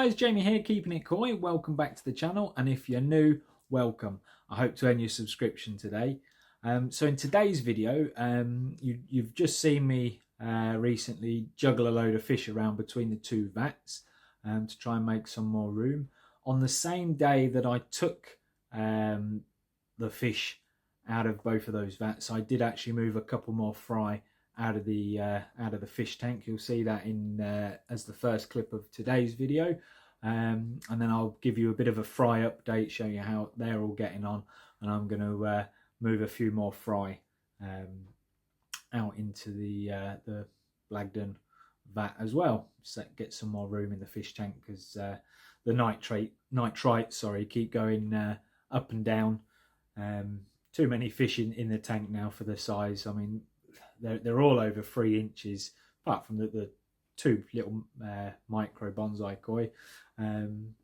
guys, Jamie here, keeping it coy. Welcome back to the channel, and if you're new, welcome. I hope to earn your subscription today. So in today's video, you've just seen me recently juggle a load of fish around between the two vats to try and make some more room. On the same day that I took the fish out of both of those vats, I did actually move a couple more fry out of the fish tank. You'll see that in as the first clip of today's video, and then I'll give you a bit of a fry update, show you how they're all getting on, and I'm going to move a few more fry out into the Blagdon vat as well, so get some more room in the fish tank, because the nitrites keep going up and down. Too many fish in the tank now for the size. I mean, they're all over 3 inches, apart from the two little micro bonsai koi.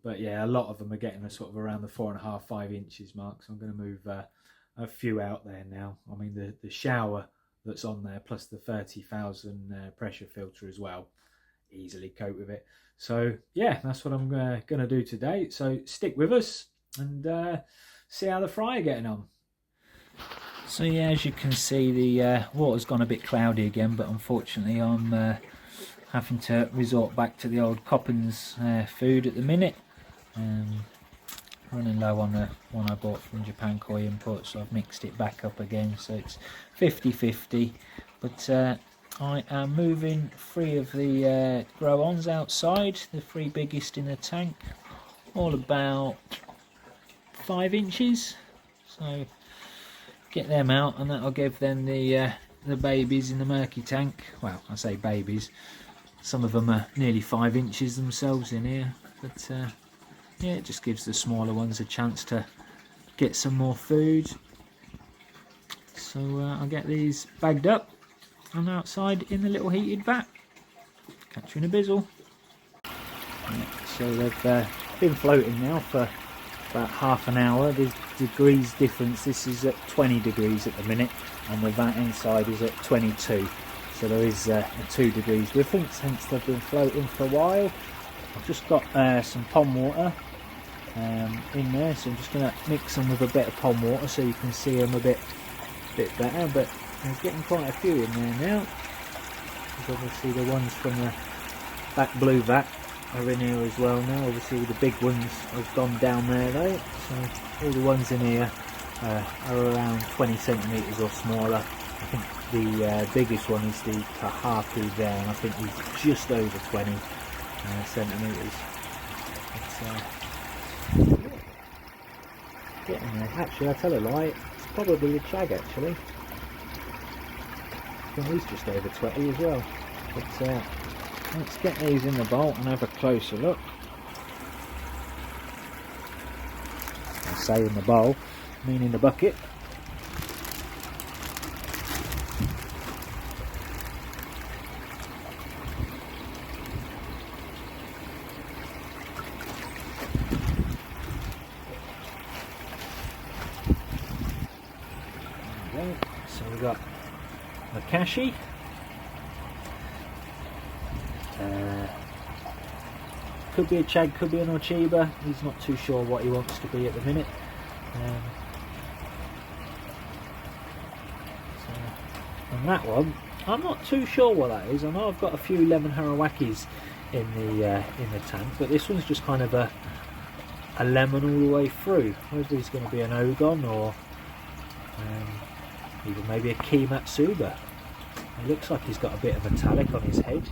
But yeah, a lot of them are getting a sort of around the 4.5, 5 inches mark. So I'm going to move a few out there now. I mean, the shower that's on there, plus the 30,000 pressure filter as well, easily cope with it. So yeah, that's what I'm going to do today. So stick with us and see how the fry are getting on. So yeah, as you can see, the water's gone a bit cloudy again, but unfortunately I'm having to resort back to the old Coppins food at the minute. Running low on the one I bought from Japan Koi Import, so I've mixed it back up again, so it's 50-50. But I am moving 3 of the grow-ons outside, the 3 biggest in the tank, all about 5 inches. So get them out, and that'll give them the babies in the murky tank. Well, I say babies, some of them are nearly 5 inches themselves in here, but yeah, it just gives the smaller ones a chance to get some more food. So I'll get these bagged up and outside in the little heated vat. Catch you in a bizzle. So they've been floating now for about half an hour. There's degrees difference. This is at 20 degrees at the minute, and the vat inside is at 22, so there is a 2 degrees difference, hence they've been floating for a while. I've just got some pond water in there, so I'm just going to mix them with a bit of pond water so you can see them a bit better. But there's getting quite a few in there now, because obviously the ones from the back blue vat are in here as well now. Obviously the big ones have gone down there though, so all the ones in here are around 20 centimetres or smaller. I think the biggest one is the Kahaku there, and I think he's just over 20 centimetres. Getting there. Actually, I tell a lie, it's probably a chag actually. I think he's just over 20 as well. But let's get these in the bowl and have a closer look. I say in the bowl, meaning the bucket. There we go. So we've got Makashi. Could be a chag, could be an Orchiba. He's not too sure what he wants to be at the minute. And that one, I'm not too sure what that is. I know I've got a few lemon harawakis in the tank, but this one's just kind of a lemon all the way through. Whether he's going to be an Ogon or even maybe a Key Matsuba. It looks like he's got a bit of metallic on his head.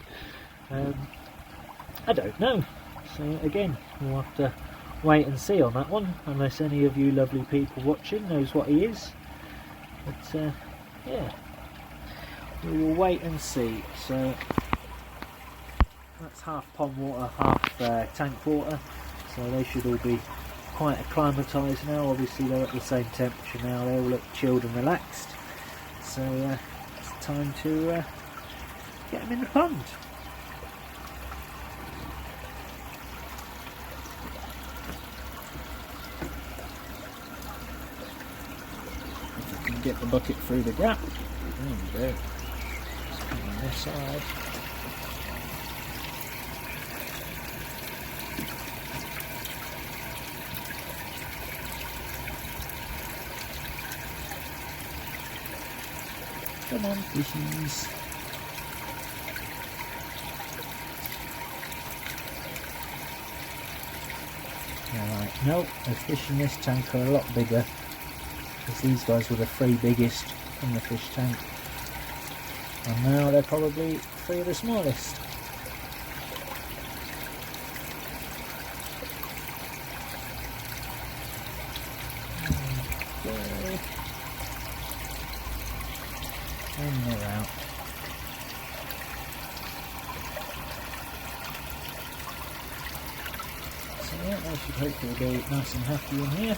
I don't know. So again, we'll have to wait and see on that one, unless any of you lovely people watching knows what he is. But yeah, we will wait and see. So that's half pond water, half tank water, so they should all be quite acclimatised now. Obviously they're at the same temperature now, they all look chilled and relaxed, so it's time to get them in the pond. Get the bucket through the gap. There we go. Just put on this side. Come on, fishies. Alright, no, the fish in this tank are a lot bigger, because these guys were the 3 biggest in the fish tank. And now they're probably 3 of the smallest. Okay. And they're out. So yeah, they should hopefully be nice and happy in here.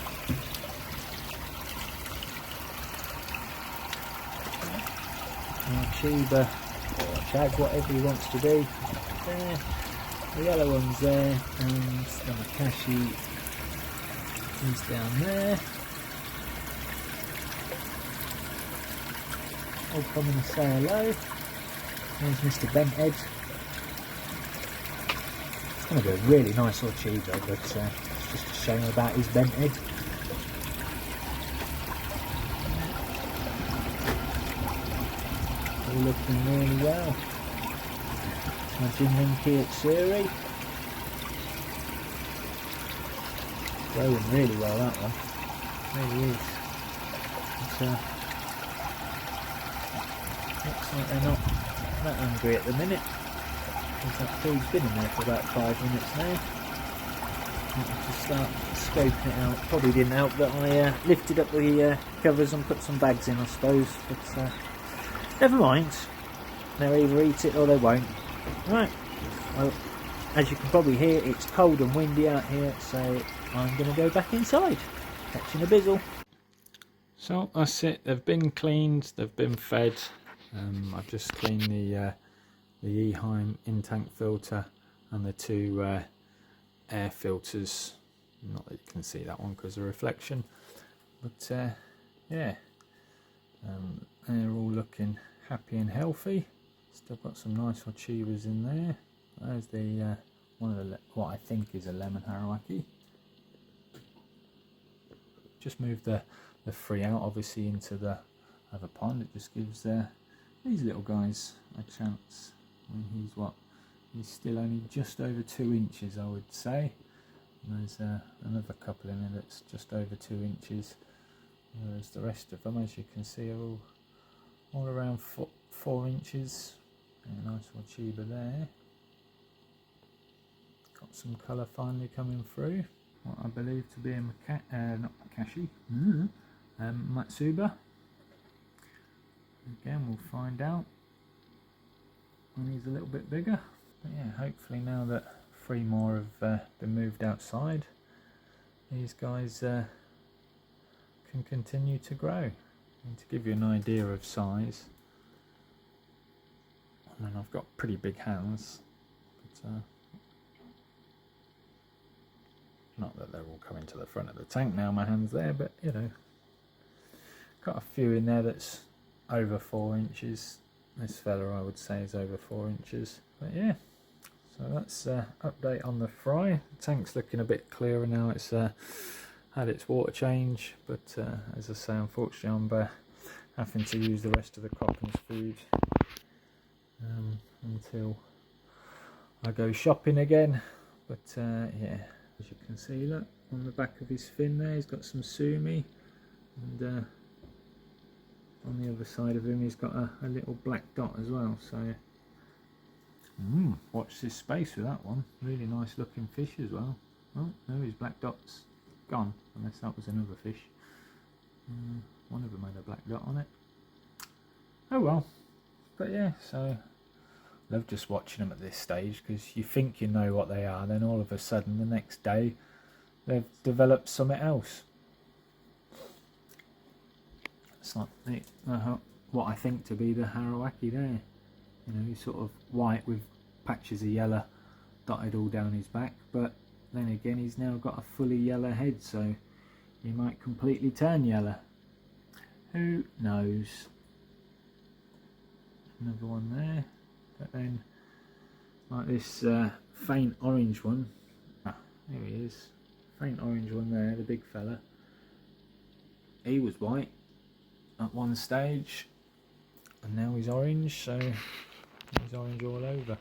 Chiba or Chad, whatever he wants to do. There, the yellow one's there, and the Makashi is down there. I'll come and say hello. There's Mr. Benthead. It's going to be a really nice little Chiba, but it's just a shame about his Benthead. All looking really well. My Jinrinki Atsuri. Growing really well, that one. Really is. It's, looks like they're not that hungry at the minute. Because that food's been in there for about 5 minutes now. I'll just start scoping it out. Probably didn't help that I lifted up the covers and put some bags in, I suppose. But never mind. They'll either eat it or they won't. Right. Well, as you can probably hear, it's cold and windy out here, so I'm going to go back inside. Catching a bizzle. So that's it. They've been cleaned. They've been fed. I've just cleaned the Eheim in-tank filter and the 2 air filters. Not that you can see that one because of reflection, but yeah, they're all looking happy and healthy. Still got some nice Ochibas in there. There's the one of the what I think is a lemon harawaki. Just moved the 3 out obviously into the other pond. It just gives these little guys a chance. I mean, he's still only just over 2 inches, I would say. And there's another couple in there that's just over 2 inches. Whereas the rest of them, as you can see, are all around 4 inches. And a nice Ochiba there. Got some colour finally coming through. What I believe to be a not Makashi, Matsuba. Again, we'll find out when he's a little bit bigger. But yeah, hopefully now that 3 more have been moved outside, these guys can continue to grow. And to give you an idea of size, I mean, I've got pretty big hands, but not that they're all coming to the front of the tank now, my hands there, but you know, got a few in there that's over 4 inches. This fella I would say is over 4 inches. But yeah, so that's update on the fry. The tank's looking a bit clearer now. It's had its water change, but as I say, unfortunately I'm having to use the rest of the Cocken's food until I go shopping again. But yeah, as you can see, look on the back of his fin there, he's got some sumi, and on the other side of him he's got a little black dot as well. So watch this space with that one. Really nice looking fish as well. Oh no, his black dot's gone, unless that was another fish. One of them had a black dot on it. Oh well. But yeah, so love just watching them at this stage, because you think you know what they are, then all of a sudden the next day they've developed something else. It's like what I think to be the harawaki there. You know, he's sort of white with patches of yellow dotted all down his back, but then again he's now got a fully yellow head, so he might completely turn yellow. Who knows? Another one there, but then like this faint orange one. Ah, there he is. Faint orange one there, the big fella. He was white at one stage, and now he's orange, so he's orange all over.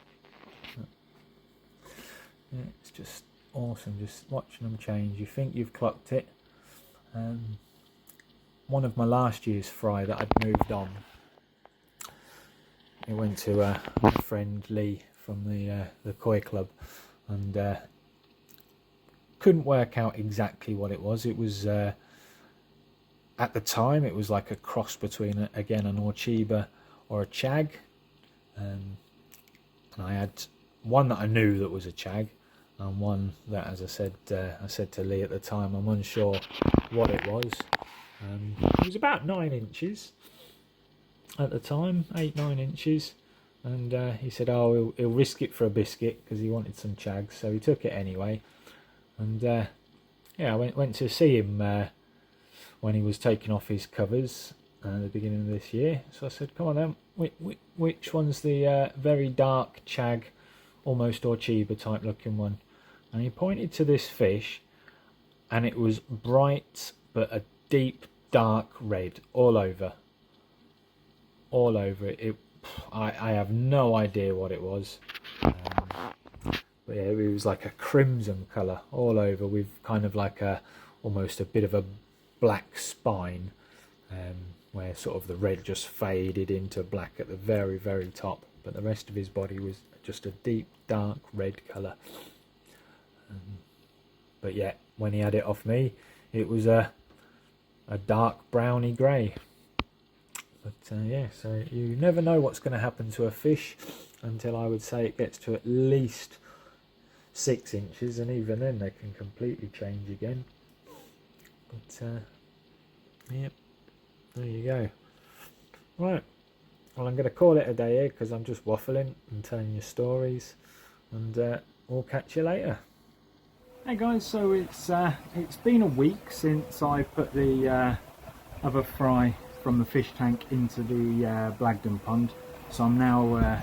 Yeah, it's just awesome just watching them change. You think you've clocked it. One of my last year's fry that I'd moved on, it went to my friend Lee from the koi club, and couldn't work out exactly what it was. It was at the time it was like a cross between again an Orchiba or a Chag, and I had one that I knew that was a Chag, and one that, as I said to Lee at the time, I'm unsure what it was. It was about 9 inches at the time, 8-9 inches, and he said, oh, he'll risk it for a biscuit because he wanted some Chags, so he took it anyway. And yeah, I went to see him when he was taking off his covers at the beginning of this year. So I said, come on then, which one's the very dark Chag, almost Orchiba type looking one? And he pointed to this fish, and it was bright but a deep dark red all over it. I have no idea what it was, but yeah, it was like a crimson colour all over, with kind of like almost a bit of a black spine, where sort of the red just faded into black at the very, very top, but the rest of his body was just a deep dark red colour. But yeah, when he had it off me, it was a dark browny grey. But yeah, so you never know what's going to happen to a fish until, I would say, it gets to at least 6 inches, and even then they can completely change again. But yeah, there you go. Right, well, I'm going to call it a day here because I'm just waffling and telling you stories, and we'll catch you later. Hey guys, so it's been a week since I put the other fry from the fish tank into the Blagdon pond, so I'm now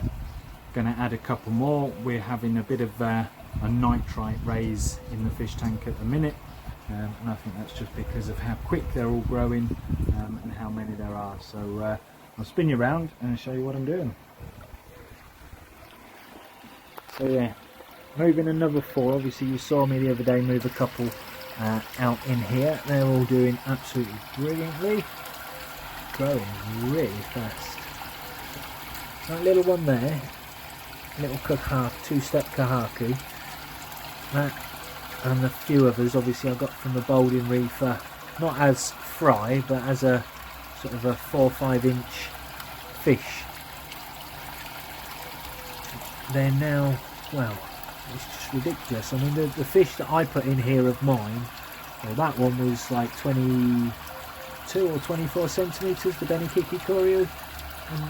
going to add a couple more. We're having a bit of a nitrite raise in the fish tank at the minute, and I think that's just because of how quick they're all growing and how many there are. So I'll spin you around and show you what I'm doing. So yeah, moving another 4. Obviously you saw me the other day move a couple out in here. They're all doing absolutely brilliantly, growing really fast. That little one there, little two-step kahaku, that and a few others obviously I got from the Boulding Reefer, not as fry but as a sort of a 4 or 5 inch fish. They're now, well, it's just ridiculous. I mean, the fish that I put in here of mine, well, that one was like 22 or 24 centimetres, the Benikiki Koryu, and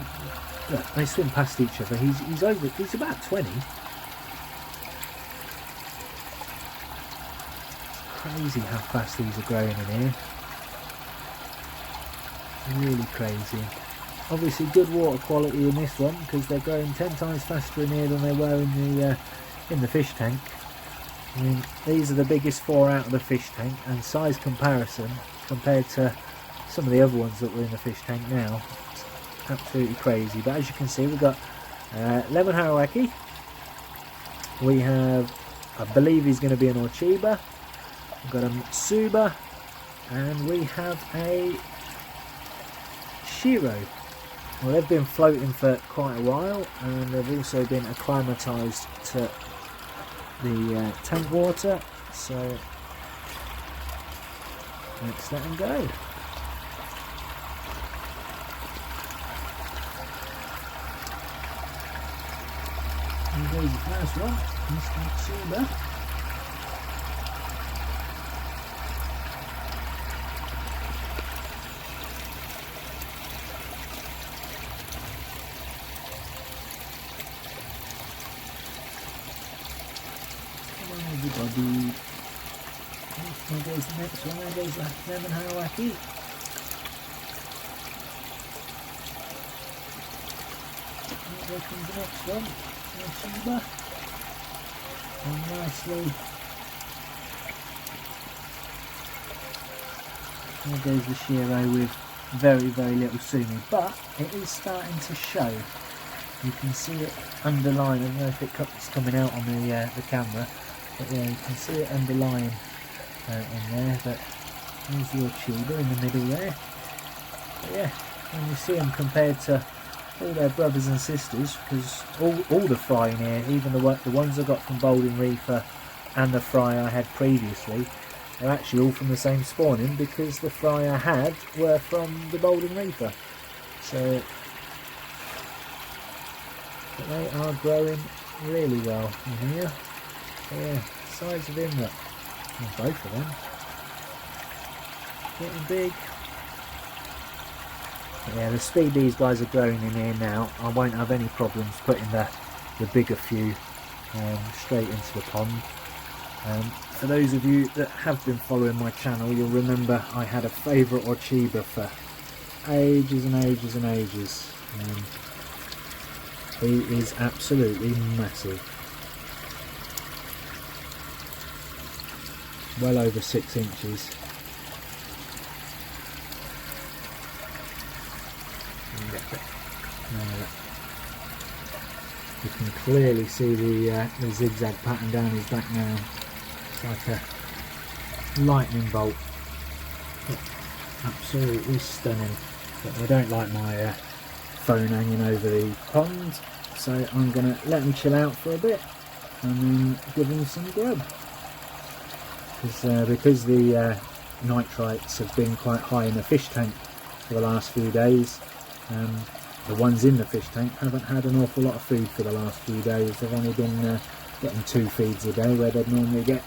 look, they swim past each other. He's about 20. Crazy how fast these are growing in here. Really crazy. Obviously good water quality in this one because they're growing 10 times faster in here than they were in the fish tank. I mean, these are the biggest 4 out of the fish tank, and size comparison compared to some of the other ones that were in the fish tank now, it's absolutely crazy. But as you can see, we've got lemon harawaki, we have, I believe he's going to be an Orchiba, we've got a Mitsuba, and we have a Shiro. Well, they've been floating for quite a while, and they've also been acclimatized to the tank water, so let's let them go. Here goes the first one, Mr. Mitsuba. Everybody. There goes the next one, there goes the lemon harawaki. There comes the next one, Orchiba. And nicely, there goes the Shiro with very, very little sumi, but it is starting to show. You can see it underlying. I don't know if it's coming out on the camera, but yeah, you can see it underlying in there. But there's the Orchiba in the middle there. But yeah, when you see them compared to all their brothers and sisters, because all the fry in here, even the ones I got from Golden Reefer and the fry I had previously, are actually all from the same spawning, because the fry I had were from the Golden Reefer. So but they are growing really well in here. So yeah, size of him, look, well, both of them getting big. But yeah, the speed these guys are growing in here now, I won't have any problems putting the bigger few straight into the pond. For those of you that have been following my channel, you'll remember I had a favourite Orchiba for ages and ages and ages. He is absolutely massive. Well over 6 inches. You can clearly see the zigzag pattern down his back now. It's like a lightning bolt. Absolutely stunning. But I don't like my phone hanging over the pond, so I'm going to let him chill out for a bit and then give him some grub. Because the nitrites have been quite high in the fish tank for the last few days, the ones in the fish tank haven't had an awful lot of food for the last few days. They've only been getting 2 feeds a day, where they'd normally get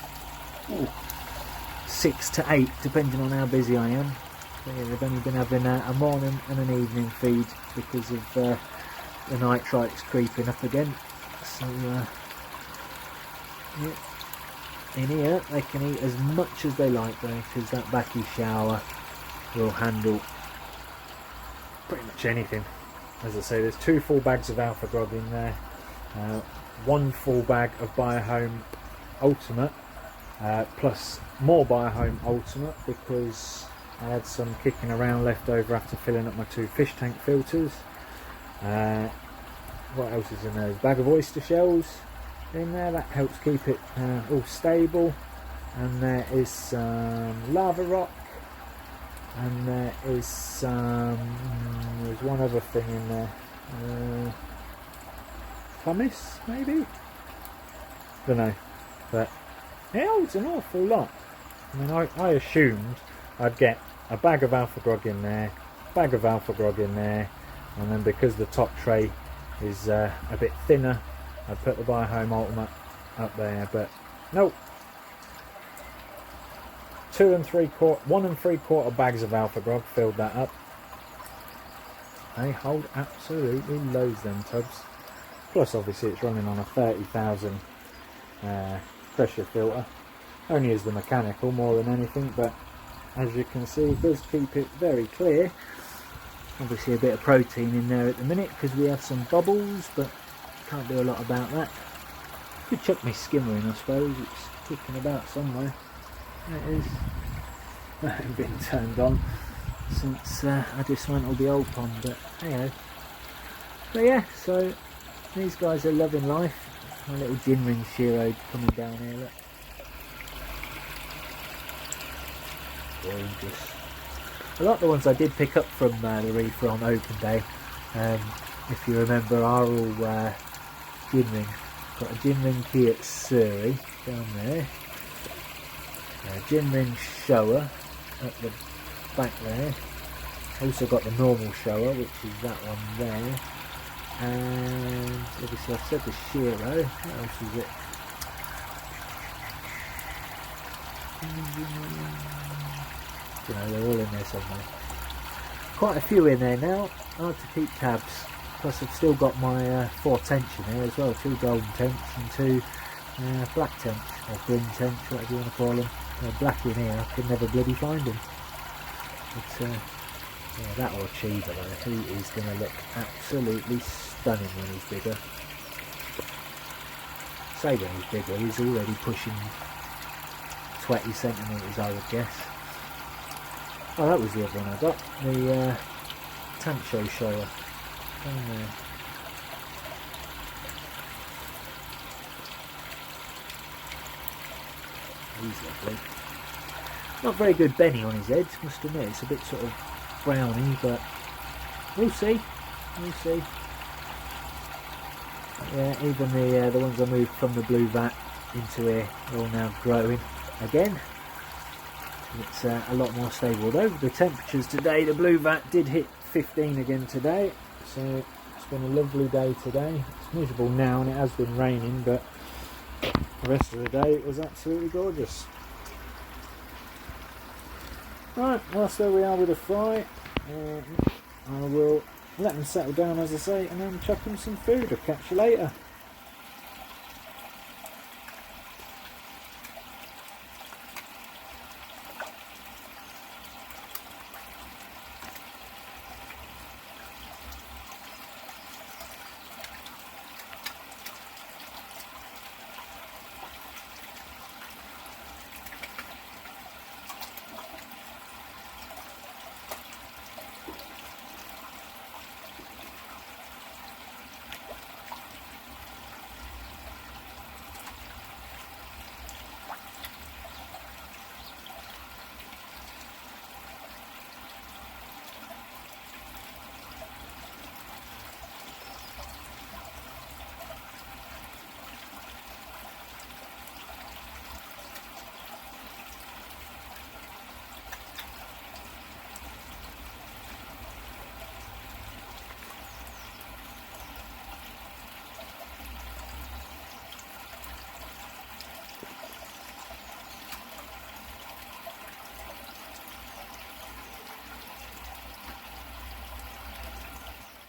6 to 8 depending on how busy I am. So yeah, they've only been having a morning and an evening feed because of the nitrites creeping up again. So yeah, in here they can eat as much as they like though, because that backy shower will handle pretty much anything. As I say, there's 2 full bags of Alpha Grog in there, 1 full bag of Biohome Ultimate, plus more Biohome Ultimate because I had some kicking around left over after filling up my 2 fish tank filters. What else is in there? There's a bag of oyster shells in there, that helps keep it all stable. And there is some lava rock, and there is some, there's one other thing in there, pumice maybe? Don't know, but it holds an awful lot. I mean, I assumed I'd get a bag of Alpha Grog in there, bag of Alpha Grog in there, and then because the top tray is a bit thinner, I'd put the Biohome Ultimate up there, but nope. 1 3/4 bags of Alpha Grog filled that up. They hold absolutely loads, them tubs. Plus obviously it's running on a 30,000 pressure filter. Only as the mechanical more than anything, but as you can see it does keep it very clear. Obviously a bit of protein in there at the minute because we have some bubbles, but can't do a lot about that. Could chuck my skimmer in, I suppose. It's kicking about somewhere. There it is. That hasn't been turned on since I dismantled the old pond, but hey. But yeah, so these guys are loving life. My little gin ring Shiro coming down here, look. Gorgeous. A lot of the ones I did pick up from the reefer on open day, if you remember, are all gin ring. Got a gin ring key at Surrey down there. Gin ring shower at the back there. Also got the normal shower, which is that one there. And obviously I've said the Shiro. What else is it? You know, they're all in there somewhere. Quite a few in there now. Hard to keep tabs. Plus I've still got my 4 tench in here as well. 2 golden tench and 2 black tench, or green tench, whatever you want to call them. They're black in here, I could never bloody find them. But yeah, that Orchiba though, he is going to look absolutely stunning when he's bigger. Say when he's bigger, he's already pushing 20 centimetres I would guess. Oh, that was the other one I got. The tank show shower. Down there. He's lovely. Not very good Benny on his head, must admit. It's a bit sort of browny, but we'll see. We'll see. Yeah, even the ones I moved from the blue vat into here are all now growing again. It's a lot more stable. Although the temperatures today, the blue vat did hit 15 again today, so it's been a lovely day today. It's miserable now and it has been raining, but the rest of the day it was absolutely gorgeous. Right, whilst there we are with the fry, I will let them settle down, as I say, and then chuck them some food. I'll catch you later.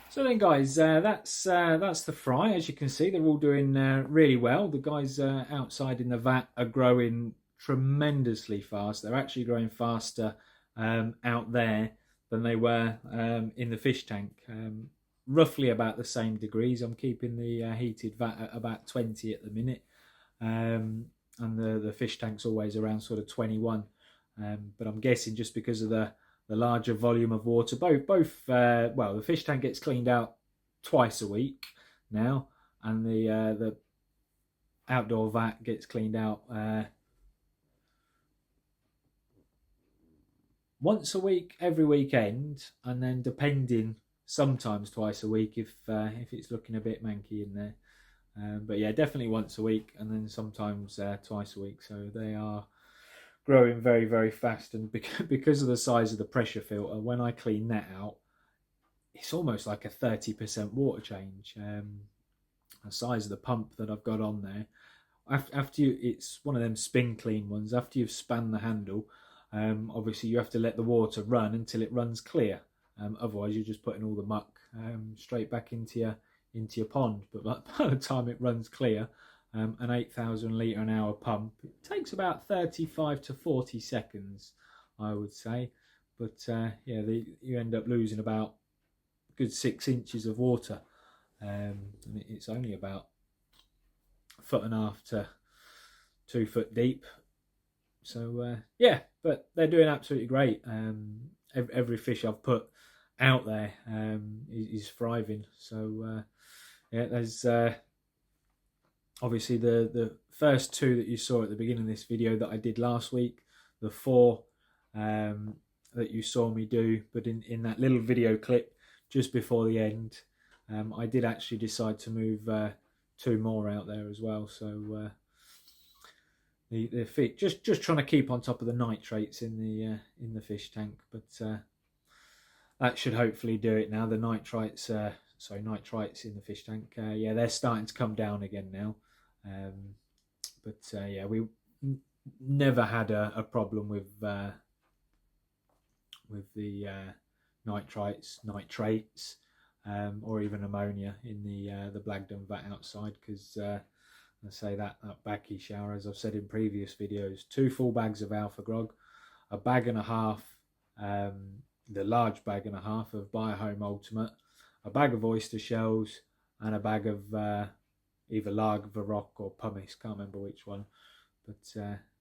So then, guys, that's the fry. As you can see, they're all doing really well. The guys outside in the vat are growing tremendously fast. They're actually growing faster out there than they were in the fish tank. Roughly about the same degrees. I'm keeping the heated vat at about 20 at the minute, and the fish tank's always around sort of 21. But I'm guessing just because of the larger volume of water. Both well, the fish tank gets cleaned out twice a week now, and the outdoor vat gets cleaned out once a week, every weekend, and then depending, sometimes twice a week if it's looking a bit manky in there. But yeah, definitely once a week, and then sometimes twice a week. So they are growing very, very fast, and because of the size of the pressure filter, when I clean that out, it's almost like a 30% water change. The size of the pump that I've got on there, after it's one of them spin clean ones. After you've spanned the handle, obviously you have to let the water run until it runs clear. Otherwise, you're just putting all the muck straight back into your pond. But by the time it runs clear, an 8,000 litre an hour pump, it takes about 35 to 40 seconds, I would say. But yeah, you end up losing about a good 6 inches of water, and it's only about 1.5 to 2 foot deep. So yeah, but they're doing absolutely great. Every fish I've put out there is thriving. So yeah, there's obviously the first two that you saw at the beginning of this video that I did last week, the 4 that you saw me do, but in that little video clip just before the end, I did actually decide to move 2 more out there as well. So the fish, just trying to keep on top of the nitrates in the fish tank, but that should hopefully do it now. The nitrites in the fish tank, yeah, they're starting to come down again now. But yeah, we never had a problem with the nitrates, or even ammonia in the Blagdon vat outside, because I say that backy shower, as I've said in previous videos, 2 full bags of Alpha Grog, a bag and a half, the large bag and a half of Biohome Ultimate, a bag of oyster shells, and a bag of either Lag, Varrock or pumice, can't remember which one. But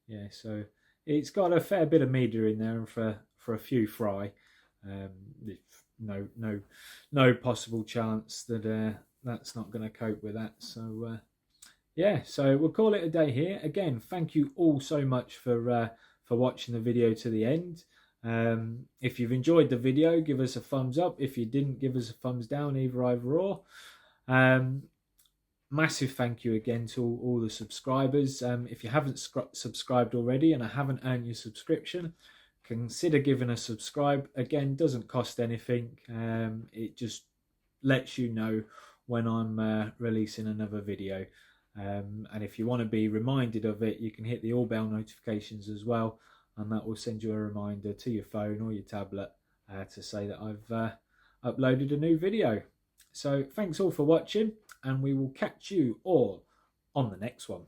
yeah, so it's got a fair bit of media in there, and for a few fry, no possible chance that that's not going to cope with that. So yeah, so we'll call it a day here. Again, thank you all so much for watching the video to the end. If you've enjoyed the video, give us a thumbs up. If you didn't, give us a thumbs down, either or. Massive thank you again to all the subscribers. If you haven't subscribed already and I haven't earned your subscription, consider giving a subscribe. Again, doesn't cost anything. It just lets you know when I'm releasing another video. And if you want to be reminded of it, you can hit the all bell notifications as well, and that will send you a reminder to your phone or your tablet to say that I've uploaded a new video. So thanks all for watching, and we will catch you all on the next one.